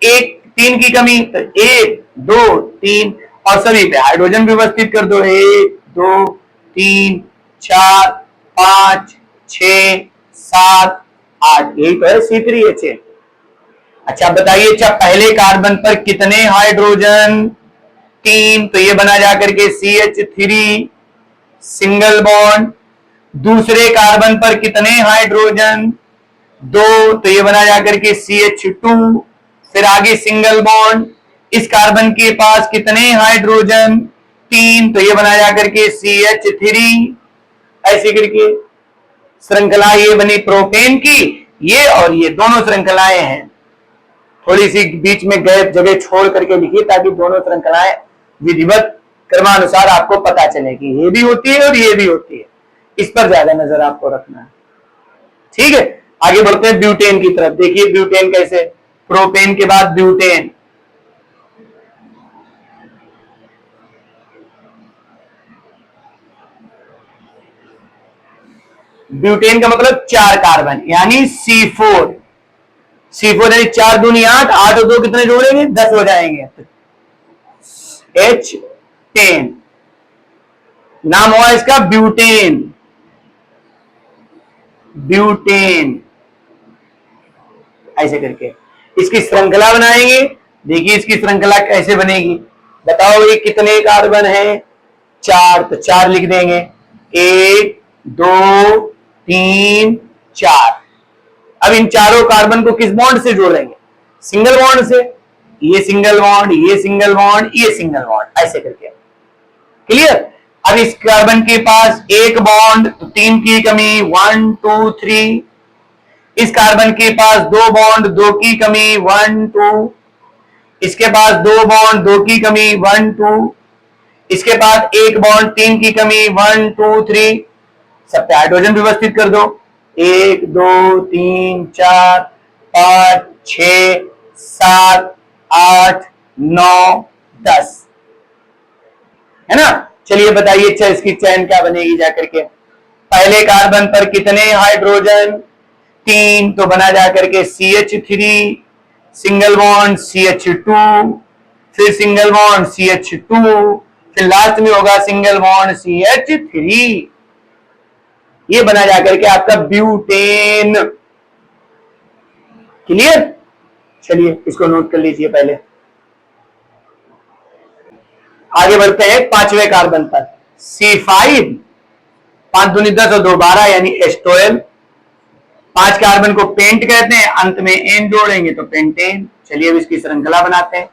एक, 3 की कमी, तो 1 2 3, और सभी पे हाइड्रोजन व्यवस्थित कर दो, 1 2 3 4 5 6 7 8, यही तो है C3H8। अच्छा बताइए, अच्छा पहले कार्बन पर कितने हाइड्रोजन? 3, तो ये बना जाकर के CH3 सिंगल बॉन्ड। दूसरे कार्बन पर कितने हाइड्रोजन? 2, तो ये बना जाकर के CH2, फिर आगे सिंगल बॉन्ड। इस कार्बन के पास कितने हाइड्रोजन? 3, तो ये बना जाकर के CH3, ऐसे करके श्रृंखला ये बनी प्रोपेन की। ये और ये दोनों श्रृंखलाएं हैं, थोड़ी सी बीच में गैप जगह छोड़ करके लिखिए ताकि दोनों श्रृंखलाएं विधिवत क्रमानुसार आपको पता चले कि ये भी होती है और ये भी होती है। इस पर ज्यादा नजर आपको रखना है, ठीक है। आगे बढ़ते हैं ब्यूटेन की तरफ। देखिए ब्यूटेन कैसे, प्रोपेन के बाद ब्यूटेन। ब्यूटेन का मतलब 4 कार्बन यानी C4। C4 यानी 4 दूनी 8, 8 और 2 कितने जोड़ेंगे? 10 हो जाएंगे, H10। नाम हुआ इसका ब्यूटेन। ब्यूटेन ऐसे करके इसकी श्रृंखला बनाएंगे। देखिए इसकी श्रृंखला कैसे बनेगी, बताओ ये कितने कार्बन है? 4, तो 4 लिख देंगे, 1 2 3 4। अब इन चारों कार्बन को किस बॉन्ड से जोड़ेंगे? सिंगल बॉन्ड से। ये सिंगल बॉन्ड, ये सिंगल बॉन्ड, ये सिंगल बॉन्ड, ऐसे करके। क्लियर? अब इस कार्बन के पास एक बॉन्ड, तो 3 की कमी, 1 2 3। इस कार्बन के पास 2 बॉन्ड, 2 की कमी, 1 2। इसके पास 2 बॉन्ड, 2 की कमी, 1 2। इसके पास एक बॉन्ड, 3 की कमी, 1 2 3। सब पे हाइड्रोजन व्यवस्थित कर दो, 1 2 3 4 5 6 7 8 9 10, है ना। चलिए बताइए अच्छा इसकी चैन क्या बनेगी जाकर के। पहले कार्बन पर कितने हाइड्रोजन? 3, तो बना जाकर के CH3 सिंगल बॉन्ड CH2, फिर सिंगल बॉन्ड CH2, फिर लास्ट में होगा सिंगल बॉन्ड CH3। ये बना जाकर के आपका ब्यूटेन। क्लियर? चलिए इसको नोट कर लीजिए पहले। आगे बढ़ते हैं 5वें कार्बन पर, C5। 5 दूनी 10 और 2 12 यानी H12। 5 कार्बन को पेंट कहते हैं, अंत में एन जोड़ेंगे तो पेंटेन। चलिए अब इसकी श्रृंखला बनाते हैं।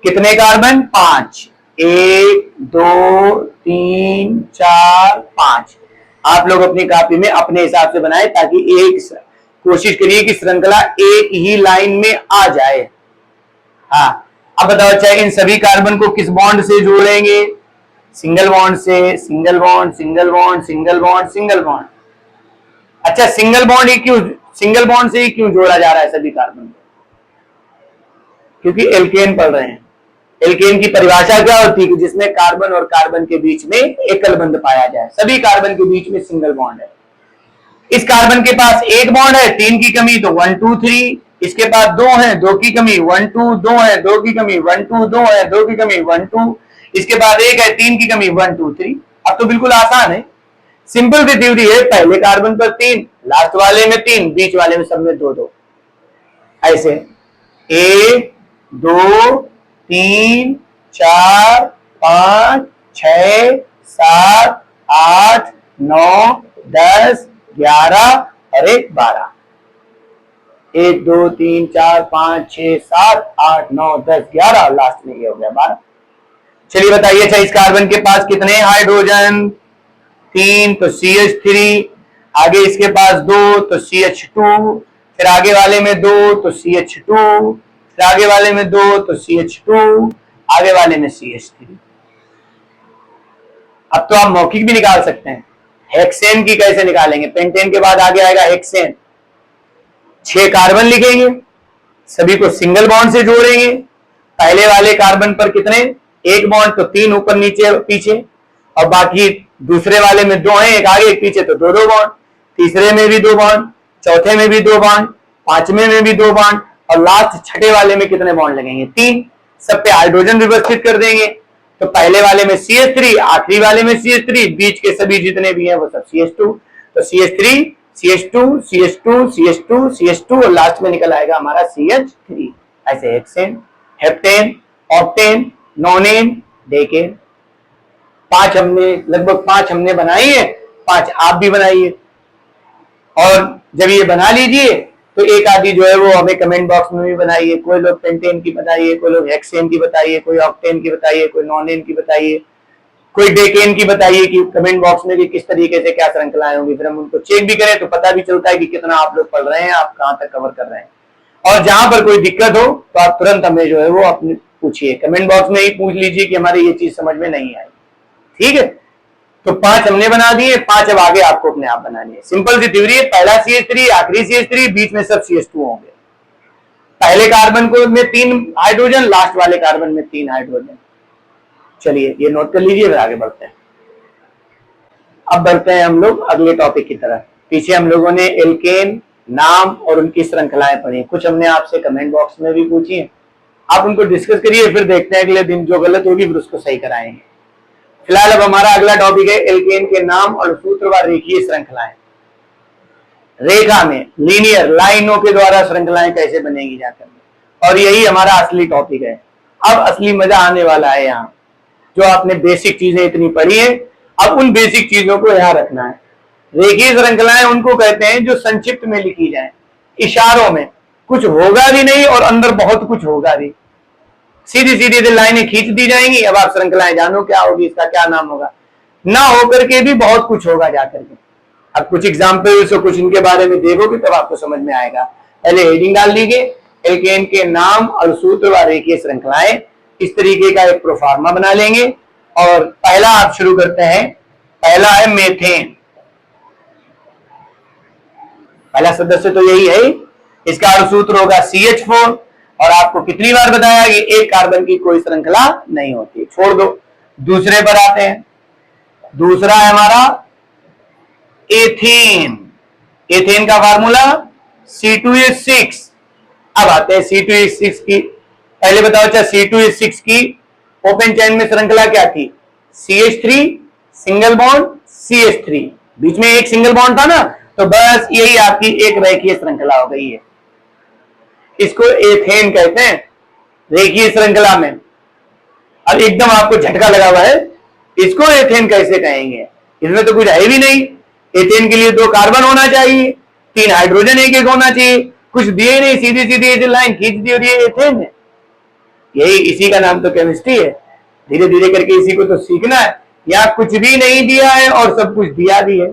कितने कार्बन? 5, 1 2 3 4 5। आप लोग अपनी कॉपी में अपने हिसाब से बनाए ताकि एक कोशिश करिए कि श्रृंखला एक ही लाइन में आ जाए। हाँ अब बताओ अच्छा इन सभी कार्बन को किस बॉन्ड से जोड़ेंगे? सिंगल बॉन्ड से। Single bond single bond single bond single bond. अच्छा सिंगल बॉन्ड ही क्यों, सिंगल बॉन्ड से ही क्यों जोड़ा जा रहा है सभी कार्बन को? क्योंकि एल्केन पढ़ रहे हैं। एल्केन की परिभाषा क्या होती है कि जिसमें कार्बन और कार्बन के बीच में एकल बंध पाया जाए। सभी कार्बन के बीच में सिंगल बॉन्ड है। इस कार्बन के पास एक बॉन्ड है, 3 की कमी तो 1 2 3। इसके पास 2 है, 2 की कमी 1 2, 2 है 2 की कमी 1 2, 2 है 2 की कमी 1 2। इसके बाद एक है 3 की कमी 1 2 3। अब तो बिल्कुल आसान है, सिंपल सी थ्योरी है। पहले कार्बन पर 3, लास्ट वाले में 3, बीच वाले में सब में 2 2, ऐसे 1 2 3 4 5 6 7 8 9, 10, 11 और 1 12। 1 2 3 4 5 6 7 8 9 10 11 और लास्ट में ये हो गया 12। चलिए बताइए, अच्छा इस कार्बन के पास कितने हाइड्रोजन? 3, तो CH3। आगे इसके पास 2 तो CH2, फिर आगे वाले में 2 तो CH2, फिर आगे वाले में 2 तो CH2, आगे वाले में CH3। अब तो आप मौखिक भी निकाल सकते हैं। हेक्सेन की कैसे निकालेंगे? पेंटेन के बाद आगे आएगा हेक्सेन। 6 कार्बन लिखेंगे, सभी को सिंगल बॉन्ड से जोड़ेंगे। पहले वाले कार्बन पर कितने? 1 बॉन्ड, तो 3 ऊपर नीचे पीछे, और बाकी दूसरे वाले में 2 हैं, एक आगे एक पीछे, तो 2 2 बॉन्ड। तीसरे में भी 2 बॉन्ड, चौथे में भी 2 बॉन्ड, पांचवें में भी 2 बॉन्ड, और लास्ट छठे वाले में कितने बॉन्ड लगेंगे? 3। सब पे हाइड्रोजन व्यवस्थित कर देंगे। तो पहले वाले में CH3, आखिरी वाले में CH3, बीच के सभी जितने भी हैं वो सब CH2। तो CH3 CH2 CH2 CH2 CH2 और लास्ट में निकल आएगा हमारा CH3। ऐसे हेक्सेन, हेप्टेन, ऑक्टेन, नोनेन, डेकेन। 5 हमने लगभग 5 हमने बनाई है, 5 आप भी बनाइए। और जब ये बना लीजिए तो एक आदि जो है वो हमें कमेंट बॉक्स में भी बनाइए। कोई लोग पेंटेन की बताइए, कोई लोग हेक्सेन की बताइए, कोई ऑक्टेन की बताइए, कोई नॉनेन की बताइए, कोई डेकेन की बताइए कि कमेंट बॉक्स में भी किस तरीके से क्या श्रृंखलाएं होंगी। फिर हम उनको चेक भी करें तो पता भी चलता है कि कितना आप लोग पढ़ रहे हैं, आप कहां तक कवर कर रहे हैं। और जहां पर कोई दिक्कत हो तो आप तुरंत हमें जो है वो अपने पूछिए, कमेंट बॉक्स में ही पूछ लीजिए कि हमारी ये चीज समझ में नहीं आई। ठीक है, तो 5 हमने बना दिए, 5 अब आगे आपको अपने आप बनानी है। सिंपल सी थ्योरी है, पहला CH3, आखिरी CH3, बीच में सब CH2 होंगे। पहले कार्बन को में 3 हाइड्रोजन, लास्ट वाले कार्बन में 3 हाइड्रोजन। चलिए ये नोट कर लीजिए, फिर आगे बढ़ते हैं। अब बढ़ते हैं हम लोग अगले टॉपिक की तरफ। पीछे हम लोगों ने एल्केन नाम और उनकी श्रृंखलाएं पढ़ी, कुछ हमने आपसे कमेंट बॉक्स में भी पूछी है, आप उनको डिस्कस करिए, फिर देखते हैं अगले दिन जो गलत होगी फिर उसको सही कराएंगे। फिलहाल अब हमारा अगला टॉपिक है एल्केन के नाम और सूत्र व रेखीय श्रृंखलाएं। रेखा में लीनियर लाइनों के द्वारा श्रृंखलाएं कैसे बनेगी जाकर, और यही हमारा असली टॉपिक है। अब असली मजा आने वाला है। यहाँ जो आपने बेसिक चीजें इतनी पढ़ी है, अब उन बेसिक चीजों को यहाँ रखना है। रेखीय श्रृंखलाएं उनको कहते हैं जो संक्षिप्त में लिखी जाए, इशारों में, कुछ होगा भी नहीं और अंदर बहुत कुछ होगा भी। सीधी सीधी लाइनें खींच दी जाएंगी, अब आप श्रृंखलाएं जानो क्या होगी, इसका क्या नाम होगा। ना होकर के भी बहुत कुछ होगा जाकर के। अब कुछ एग्जाम्पल्स और कुछ इनके बारे में देखोगे तब आपको समझ में आएगा। पहले हेडिंग डाल लीजिए, एल्केन के नाम और सूत्र व रेखीय श्रृंखलाएं। इस तरीके का एक प्रोफार्मा बना लेंगे और पहला आप शुरू करते हैं। पहला है मेथेन। पहला सदस्य तो यही है, इसका सूत्र होगा CH4, और आपको कितनी बार बताया कि एक कार्बन की कोई श्रृंखला नहीं होती, छोड़ दो। दूसरे पर आते हैं, दूसरा है हमारा एथेन। एथेन का फार्मूला C2H6। अब आते हैं C2H6 की। पहले बताओ, अच्छा C2H6 की ओपन चेन में श्रृंखला क्या थी? CH3 सिंगल बॉन्ड CH3, बीच में एक सिंगल बॉन्ड था ना, तो बस यही आपकी एक रेखीय श्रृंखला हो गई है। इसको एथेन कहते हैं रेखीय श्रृंखला में। अब एकदम आपको झटका लगा हुआ है, इसको एथेन कैसे कहेंगे? इसमें तो कुछ है भी नहीं। एथेन के लिए 2 कार्बन होना चाहिए, 3 हाइड्रोजन एक एक होना चाहिए, कुछ दिए नहीं, सीधी सीधी लाइन खींच दी और ये एथेन है। यही इसी का नाम तो केमिस्ट्री है। धीरे धीरे करके इसी को तो सीखना है। यहाँ कुछ भी नहीं दिया है और सब कुछ दिया भी है।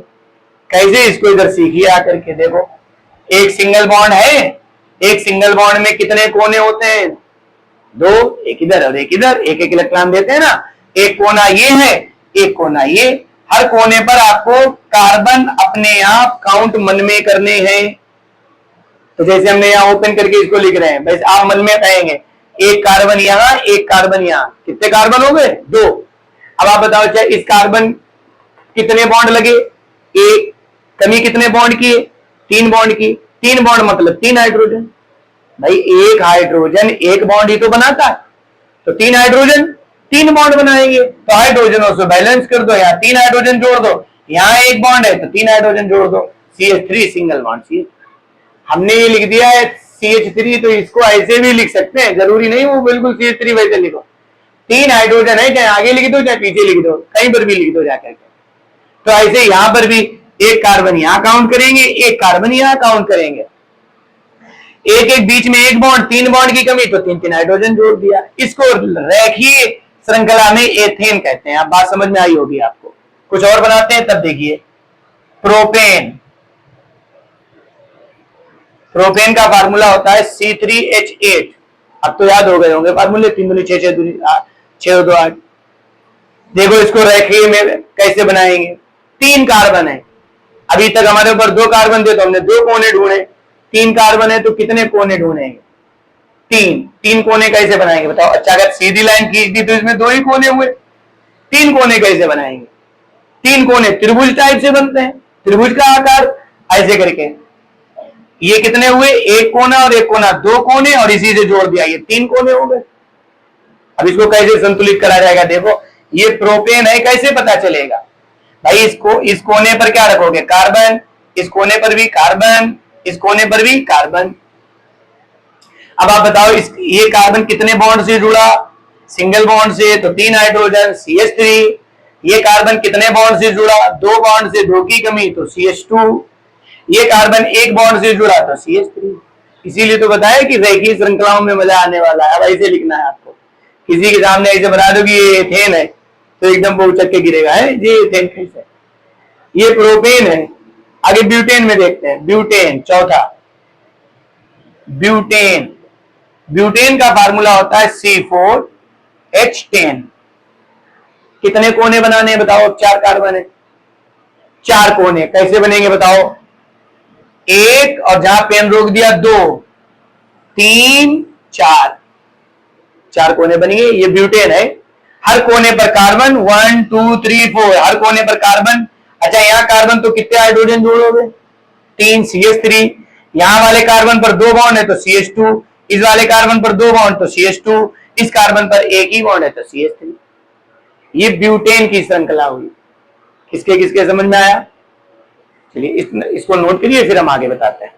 कैसे, इसको इधर सीखिए आकर के। देखो, एक सिंगल बॉन्ड है, एक सिंगल बॉन्ड में कितने कोने होते हैं? 2, एक इधर और एक इधर, एक एक इलेक्ट्रॉन देते हैं ना। एक कोना ये है, एक कोना ये। हर कोने पर आपको कार्बन अपने आप काउंट मन में करने हैं। तो जैसे हमने यहाँ ओपन करके इसको लिख रहे हैं, वैसे आप मन में कहेंगे एक कार्बन यहाँ, एक कार्बन यहाँ। कितने कार्बन हो गए? 2। अब आप बताओ, चाहे इस कार्बन कितने बॉन्ड लगे? एक। कमी कितने बॉन्ड की? 3 बॉन्ड की। 3 बॉन्ड मतलब 3 हाइड्रोजन। भाई एक हाइड्रोजन एक बॉन्ड ही तो बनाता है, तो 3 हाइड्रोजन 3 बॉन्ड बनाएंगे। तो हाइड्रोजनों से बैलेंस कर दो, यहाँ 3 हाइड्रोजन जोड़ दो, यहाँ एक बॉन्ड है तो 3 हाइड्रोजन जोड़ दो, CH3 सिंगल बॉन्ड। CH हमने ये लिख दिया है CH3, तो इसको ऐसे भी लिख सकते हैं, जरूरी नहीं वो बिल्कुल CH3 वैसे लिखो। 3 हाइड्रोजन है, चाहे आगे लिख दो चाहे पीछे लिख दो, कहीं पर भी लिख दो जाकर के। तो ऐसे यहां पर भी एक कार्बन यहां काउंट करेंगे, एक कार्बन यहां काउंट करेंगे। एक एक बीच में एक बॉन्ड, 3 बॉन्ड की कमी तो 3 3 हाइड्रोजन जोड़ दिया। इसको रेखीय श्रृंखला में एथेन कहते हैं। आप बात समझ में आई होगी आपको। कुछ और बनाते हैं तब देखिए। प्रोपेन, प्रोपेन का फार्मूला होता है C3H8। अब तो याद हो गए होंगे फार्मूले, 3 दूनी 6, 6 दूनी 8, 6 2 8। देखो इसको रेखीय में कैसे बनाएंगे। 3 कार्बन है, अभी तक हमारे ऊपर 2 कार्बन थे तो हमने 2 कोने ढूंढे। 3 कार्बन है तो कितने कोने ढूंढेंगे? 3 कोने कैसे बनाएंगे बताओ। अच्छा अगर सीधी लाइन खींच दी तो इसमें 2 ही कोने हुए। 3 कोने कैसे बनाएंगे? 3 कोने त्रिभुज टाइप से बनते हैं, त्रिभुज का आकार ऐसे करके। ये कितने हुए? 1 कोना और 1 कोना, 2 कोने और इसी से जोड़ दिया, ये 3 कोने हो गए। अब इसको कैसे संतुलित करा जाएगा? देखो ये प्रोपेन है, कैसे पता चलेगा भाई? इसको इस कोने पर क्या रखोगे? कार्बन, इस कोने पर भी कार्बन, इस कोने पर भी कार्बन। अब आप बताओ ये कार्बन कितने बॉन्ड से जुड़ा? सिंगल बॉन्ड से, तो 3 हाइड्रोजन CH3। ये कार्बन कितने बॉन्ड से जुड़ा? 2 बॉन्ड से, 2 की कमी तो CH2। ये कार्बन 1 बॉन्ड से जुड़ा तो CH3। इसीलिए तो बताया कि रेखीय श्रृंखलाओं में मजा आने वाला है। अब ऐसे लिखना है आपको। किसी के सामने ऐसे बना दो कि ये एथेन है तो एकदम वो उचक के गिरेगा, है ये एथेन कैसे? ये प्रोपेन है। आगे ब्यूटेन में देखते हैं। ब्यूटेन चौथा, ब्यूटेन। ब्यूटेन का फार्मूला होता है C4H10। कितने कोने बनाने हैं बताओ? 4 कार्बन है, 4 कोने कैसे बनेंगे बताओ? 1 और जहां पेन रोक दिया 2, 3 4, 4 कोने बनेंगे। ये ब्यूटेन है। हर कोने पर कार्बन 1 2 3 4, हर कोने पर कार्बन। अच्छा यहां कार्बन तो कितने हाइड्रोजन जोड़ोगे? 3 CH3। यहां वाले कार्बन पर 2 बॉन्ड है तो CH2, इस वाले कार्बन पर 2 बॉन्ड तो CH2, इस कार्बन पर 1 ही बॉन्ड है तो CH3। ये ब्यूटेन की श्रृंखला हुई। किसके किसके समझ में आया? चलिए इसको नोट करिए, फिर हम आगे बताते हैं।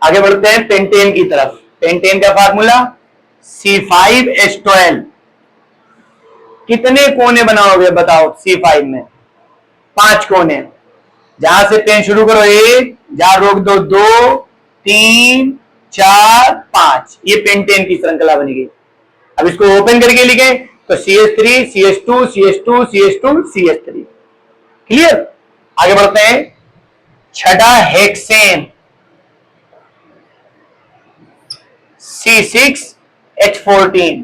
आगे बढ़ते हैं पेंटेन की तरफ। पेंटेन का फार्मूला C5H12। कितने कोने बनाओगे बताओ C5 में? 5 कोने। जहां से पेन शुरू करो 1, जहां रोक दो 2, 3 4 5। ये पेंटेन की श्रृंखला बनी गई। अब इसको ओपन करके लिखें तो CH3 CH2 CH2 CH2 CH3। Clear? आगे बढ़ते हैं। छठा हेक्सेन C6H14।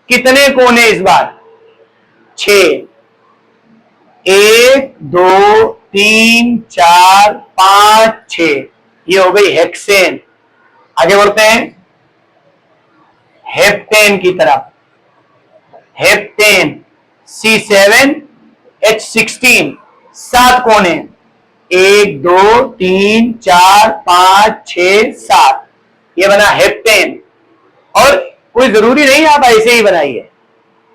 कितने कोने इस बार? 6। 1 2 3 4 5 6। ये हो गई हेक्सेन। आगे बढ़ते हैं हेप्टेन की तरफ। Heptane C7H16। 7 कोने, 1 2 3 4 5 6 7। ये बना हेप्टेन। और कोई जरूरी नहीं आप ऐसे ही बनाइए,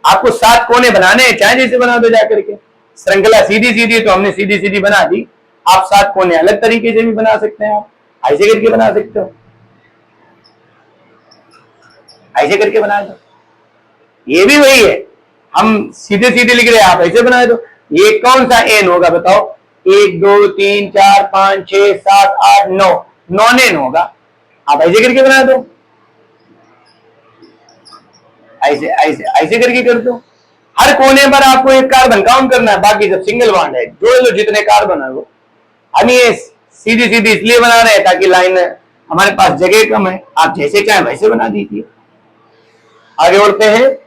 आपको 7 कोने बनाने हैं, चाहे जैसे बना दो जाकर के। श्रृंखला सीधी सीधी तो हमने सीधी सीधी बना दी। आप 7 कोने अलग तरीके से भी बना सकते हैं। आप ऐसे करके बना सकते हो, ऐसे करके बना दो। ये भी वही है, हम सीधे सीधे लिख रहे हैं, आप ऐसे बना दो। ये कौन सा एन होगा बताओ? 1 2 3 4 5 6 7 8 9, नॉन एन होगा। आप ऐसे करके बना दो, ऐसे ऐसे ऐसे करके कर दो। हर कोने पर आपको एक कार्बन काउंट करना है, बाकी सब सिंगल बॉन्ड है। जोड़ लो जितने कार्बन है वो। हम ये सीधी सीधी इसलिए बना रहे हैं ताकि लाइन हमारे पास जगह कम है, आप जैसे चाहे वैसे बना दीजिए। आगे बढ़ते हैं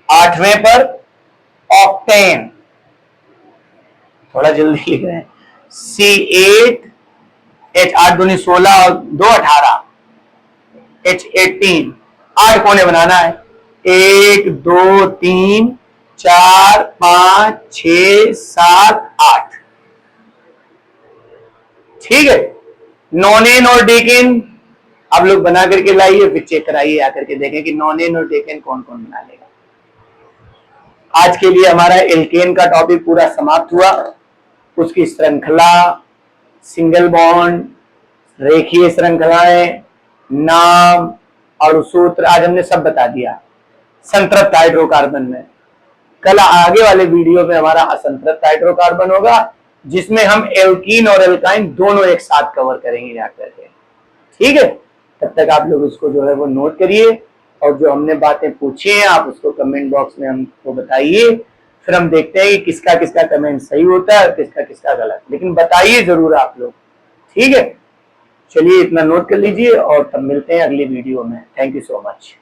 8वें पर ऑक्टेन। थोड़ा जल्दी लिख रहे हैं। C8H 8 दूनी 16 और 2 18, H18। 8 कोने बनाना है, 1 2 3 4 5 6 7 8। ठीक है। नॉनेन और डेकेन आप लोग बना करके लाइए, फिर चेक कराइए आकर के, देखें कि नॉनेन और डेकेन कौन कौन बना लेगा। आज के लिए हमारा एल्केन का टॉपिक पूरा समाप्त हुआ। उसकी श्रृंखला, सिंगल बॉन्ड, रेखीय श्रृंखलाएं, नाम और सूत्र आज हमने सब बता दिया। संतृप्त हाइड्रोकार्बन में। कल आगे वाले वीडियो में हमारा असंतृप्त हाइड्रोकार्बन होगा, जिसमें हम एल्कीन और एल्काइन दोनों एक साथ कवर करेंगे यहाँ करके। ठीक है, तब तक आप लोग उसको जो है वो नोट करिए, और जो हमने बातें पूछी हैं आप उसको कमेंट बॉक्स में हमको बताइए। फिर हम देखते हैं कि किसका किसका कमेंट सही होता है और किसका किसका गलत, लेकिन बताइए जरूर आप लोग। ठीक है, चलिए इतना नोट कर लीजिए और तब मिलते हैं अगली वीडियो में। Thank you so much.